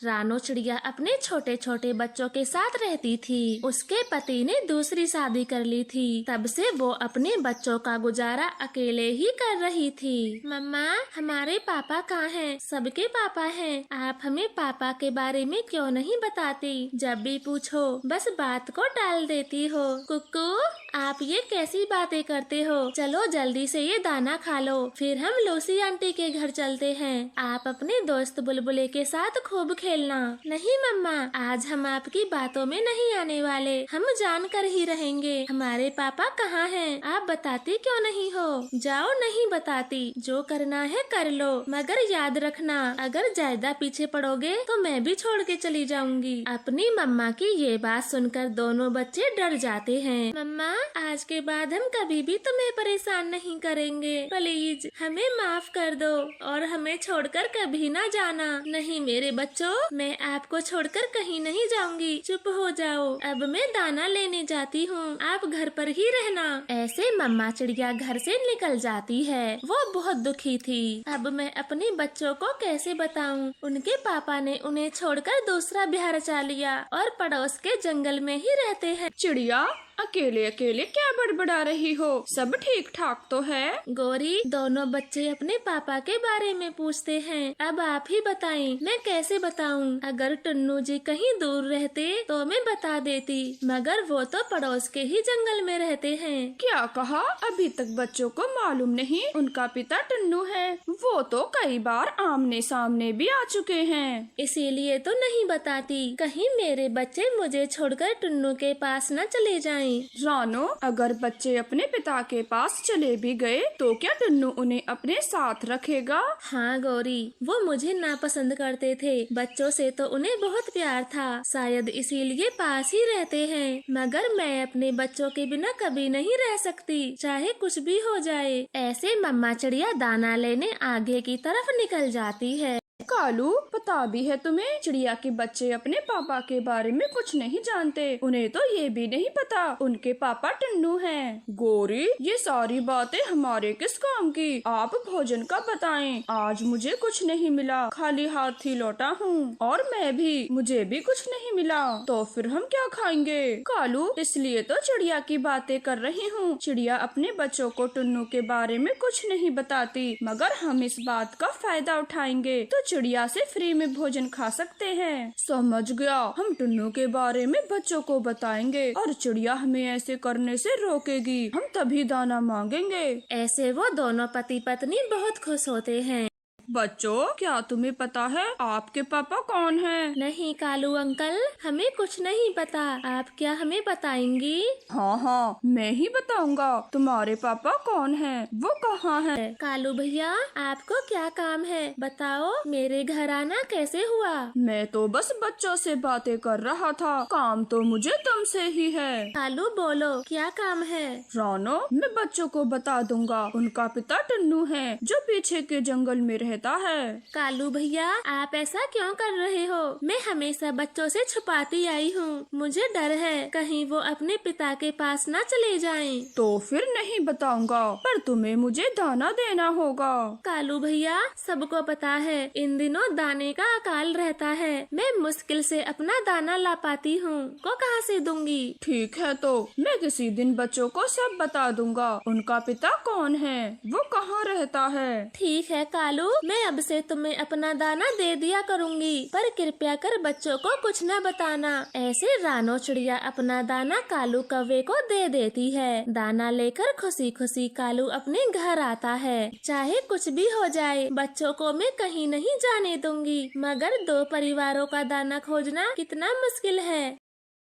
रानो चिड़िया अपने छोटे छोटे बच्चों के साथ रहती थी। उसके पति ने दूसरी शादी कर ली थी। तब से वो अपने बच्चों का गुजारा अकेले ही कर रही थी। मम्मा, हमारे पापा कहाँ हैं? सबके पापा हैं। आप हमें पापा के बारे में क्यों नहीं बताती? जब भी पूछो बस बात को टाल देती हो। कुक्कू, आप ये कैसी बातें करते हो? चलो जल्दी से ये दाना खा लो, फिर हम लूसी आंटी के घर चलते हैं। आप अपने दोस्त बुलबुले के साथ खूब खेलना। नहीं मम्मा, आज हम आपकी बातों में नहीं आने वाले, हम जान कर ही रहेंगे। हमारे पापा कहाँ हैं? आप बताती क्यों नहीं हो? जाओ, नहीं बताती। जो करना है कर लो, मगर याद रखना अगर ज्यादा पीछे पड़ोगे तो मैं भी छोड़ के चली जाऊंगी। अपनी मम्मा की ये बात सुनकर दोनों बच्चे डर जाते हैं। मम्मा, आज के बाद हम कभी भी तुम्हें परेशान नहीं करेंगे। प्लीज हमें माफ कर दो और हमें छोड़कर कभी ना जाना। नहीं मेरे बच्चों, मैं आपको छोड़कर कहीं नहीं जाऊंगी। चुप हो जाओ, अब मैं दाना लेने जाती हूँ, आप घर पर ही रहना। ऐसे मम्मा चिड़िया घर से निकल जाती है। वो बहुत दुखी थी। अब मैं अपने बच्चों को कैसे बताऊँ? उनके पापा ने उन्हें छोड़कर दूसरा ब्याह रचा लिया और पड़ोस के जंगल में ही रहते हैं। चिड़िया, अकेले अकेले क्या बड़बड़ा रही हो? सब ठीक ठाक तो है? गौरी, दोनों बच्चे अपने पापा के बारे में पूछते हैं। अब आप ही बताएं, मैं कैसे बताऊं? अगर टुन्नू जी कहीं दूर रहते तो मैं बता देती, मगर वो तो पड़ोस के ही जंगल में रहते हैं। क्या कहा? अभी तक बच्चों को मालूम नहीं उनका पिता टुन्नू है? वो तो कई बार आमने सामने भी आ चुके हैं। इसीलिए तो नहीं बताती, कहीं मेरे बच्चे मुझे छोड़कर टुन्नू के पास न चले जाएं। रानो, अगर बच्चे अपने पिता के पास चले भी गए तो क्या टुन्नू उन्हें अपने साथ रखेगा? हाँ गौरी, वो मुझे नापसंद करते थे। बच्चों से तो उन्हें बहुत प्यार था, शायद इसीलिए पास ही रहते हैं। मगर मैं अपने बच्चों के बिना कभी नहीं रह सकती, चाहे कुछ भी हो जाए। ऐसे मम्मा चिड़िया दाना लेने आगे की तरफ निकल जाती है। कालू, पता भी है तुम्हें, चिड़िया के बच्चे अपने पापा के बारे में कुछ नहीं जानते। उन्हें तो ये भी नहीं पता उनके पापा टुन्नू हैं। गौरी, ये सारी बातें हमारे किस काम की? आप भोजन का बताएं। आज मुझे कुछ नहीं मिला, खाली हाथ ही लौटा हूँ। और मैं भी, मुझे भी कुछ नहीं मिला। तो फिर हम क्या खाएंगे? कालू, इसलिए तो चिड़िया की बातें कर रही हूँ। चिड़िया अपने बच्चों को टुन्नू के बारे में कुछ नहीं बताती, मगर हम इस बात का फायदा उठाएंगे तो चिड़िया से फ्री में भोजन खा सकते हैं। समझ गया, हम टुन्नू के बारे में बच्चों को बताएंगे और चिड़िया हमें ऐसे करने से रोकेगी। हम तभी दाना मांगेंगे। ऐसे वो दोनों पति पत्नी बहुत खुश होते हैं। बच्चों, क्या तुम्हें पता है आपके पापा कौन हैं? नहीं कालू अंकल, हमें कुछ नहीं पता। आप क्या हमें बताएंगी? हाँ हाँ, मैं ही बताऊंगा। तुम्हारे पापा कौन हैं? वो कहाँ हैं? कालू भैया, आपको क्या काम है? बताओ, मेरे घर आना कैसे हुआ? मैं तो बस बच्चों से बातें कर रहा था, काम तो मुझे तुमसे ही है। कालू बोलो, क्या काम है? रानो, मैं बच्चों को बता दूंगा। उनका पिता टुन्नू है, जो पीछे के जंगल में रहता है। कालू भैया, आप ऐसा क्यों कर रहे हो? मैं हमेशा बच्चों से छुपाती आई हूँ। मुझे डर है कहीं वो अपने पिता के पास न चले जाएं। तो फिर नहीं बताऊंगा, पर तुम्हें मुझे दाना देना होगा। कालू भैया, सबको पता है इन दिनों दाने का अकाल रहता है। मैं मुश्किल से अपना दाना ला पाती हूँ, को कहाँ से दूंगी? ठीक है, तो मैं किसी दिन बच्चों को सब बता दूंगा। उनका पिता कौन है, वो कहाँ रहता है। ठीक है कालू, मैं अब से तुम्हें अपना दाना दे दिया करूँगी, पर कृपया कर बच्चों को कुछ न बताना। ऐसे रानो चिड़िया अपना दाना कालू कौवे को दे देती है। दाना लेकर खुशी खुशी कालू अपने घर आता है। चाहे कुछ भी हो जाए, बच्चों को मैं कहीं नहीं जाने दूंगी, मगर दो परिवारों का दाना खोजना कितना मुश्किल है।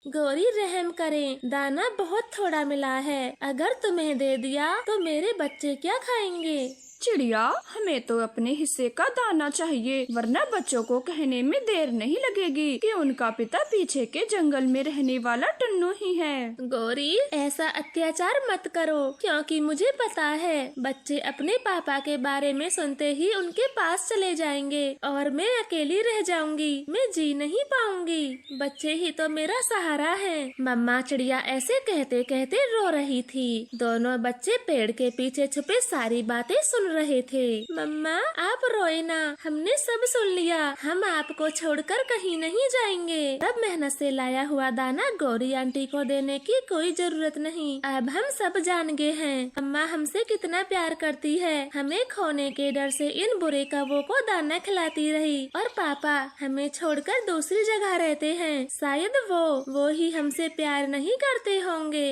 गौरी रहम करें, दाना बहुत थोड़ा मिला है, अगर तुम्हें दे दिया तो मेरे बच्चे क्या खाएंगे? चिड़िया, हमें तो अपने हिस्से का दाना चाहिए, वरना बच्चों को कहने में देर नहीं लगेगी कि उनका पिता पीछे के जंगल में रहने वाला टुन्नू ही है। गौरी, ऐसा अत्याचार मत करो, क्योंकि मुझे पता है बच्चे अपने पापा के बारे में सुनते ही उनके पास चले जाएंगे और मैं अकेली रह जाऊंगी। मैं जी नहीं पाऊंगी। बच्चे ही तो मेरा सहारा है। मम्मा चिड़िया ऐसे कहते कहते रो रही थी। दोनों बच्चे पेड़ के पीछे छुपे सारी बातें सुन सुन रहे थे। मम्मा आप रोए ना, हमने सब सुन लिया, हम आपको छोड़कर कहीं नहीं जाएंगे। तब मेहनत से लाया हुआ दाना गौरी आंटी को देने की कोई जरूरत नहीं, अब हम सब जान गए हैं अम्मा हमसे कितना प्यार करती है। हमें खोने के डर से इन बुरे कौवों को दाना खिलाती रही और पापा हमें छोड़कर दूसरी जगह रहते हैं, शायद वो ही हमसे प्यार नहीं करते होंगे।